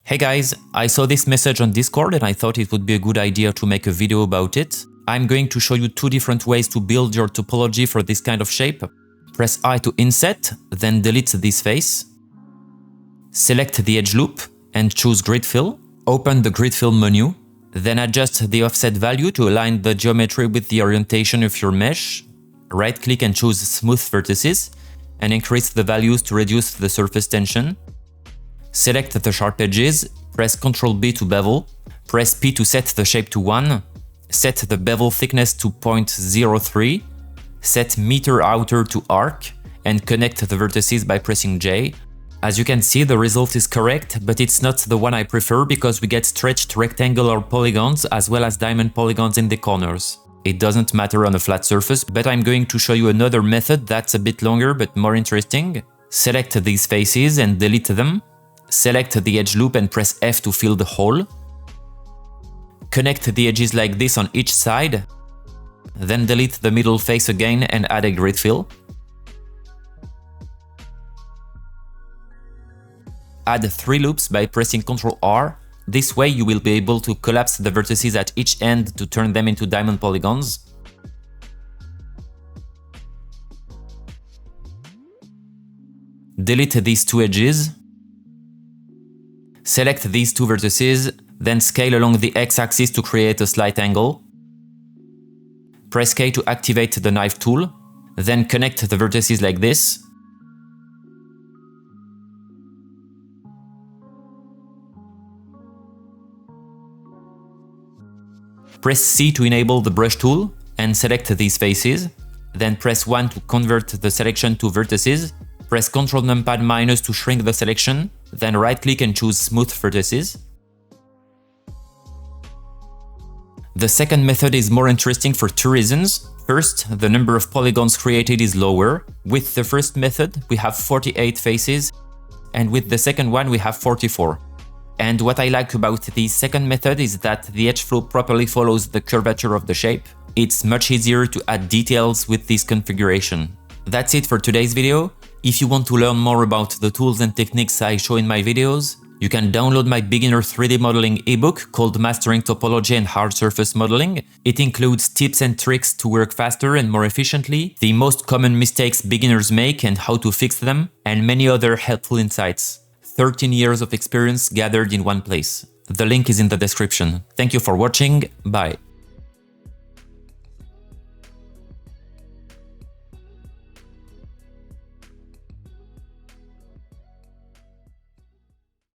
Hey guys, I saw this message on Discord and I thought it would be a good idea to make a video about it. I'm going to show you two different ways to build your topology for this kind of shape. Press I to inset, then delete this face. Select the edge loop and choose grid fill. Open the grid fill menu. Then adjust the offset value to align the geometry with the orientation of your mesh. Right click and choose smooth vertices and increase the values to reduce the surface tension. Select the sharp edges, press Ctrl B to bevel, press P to set the shape to 1, set the bevel thickness to 0.03, set meter outer to arc, and connect the vertices by pressing J. As you can see, the result is correct, but it's not the one I prefer because we get stretched rectangular polygons as well as diamond polygons in the corners. It doesn't matter on a flat surface, but I'm going to show you another method that's a bit longer but more interesting. Select these faces and delete them. Select the edge loop and press F to fill the hole. Connect the edges like this on each side. Then delete the middle face again and add a grid fill. Add 3 loops by pressing Ctrl R. This way you will be able to collapse the vertices at each end to turn them into diamond polygons. Delete these 2 edges. Select these 2 vertices, then scale along the x-axis to create a slight angle. Press K to activate the knife tool, then connect the vertices like this. Press C to enable the brush tool and select these faces, then press 1 to convert the selection to vertices. Press Ctrl numpad- to shrink the selection, then right-click and choose Smooth Vertices. The second method is more interesting for 2 reasons. First, the number of polygons created is lower. With the first method, we have 48 faces, and with the second one, we have 44. And what I like about the second method is that the edge flow properly follows the curvature of the shape. It's much easier to add details with this configuration. That's it for today's video. If you want to learn more about the tools and techniques I show in my videos, you can download my beginner 3D modeling ebook called Mastering Topology and Hard Surface Modeling. It includes tips and tricks to work faster and more efficiently, the most common mistakes beginners make and how to fix them, and many other helpful insights. 13 years of experience gathered in one place. The link is in the description. Thank you for watching. Bye.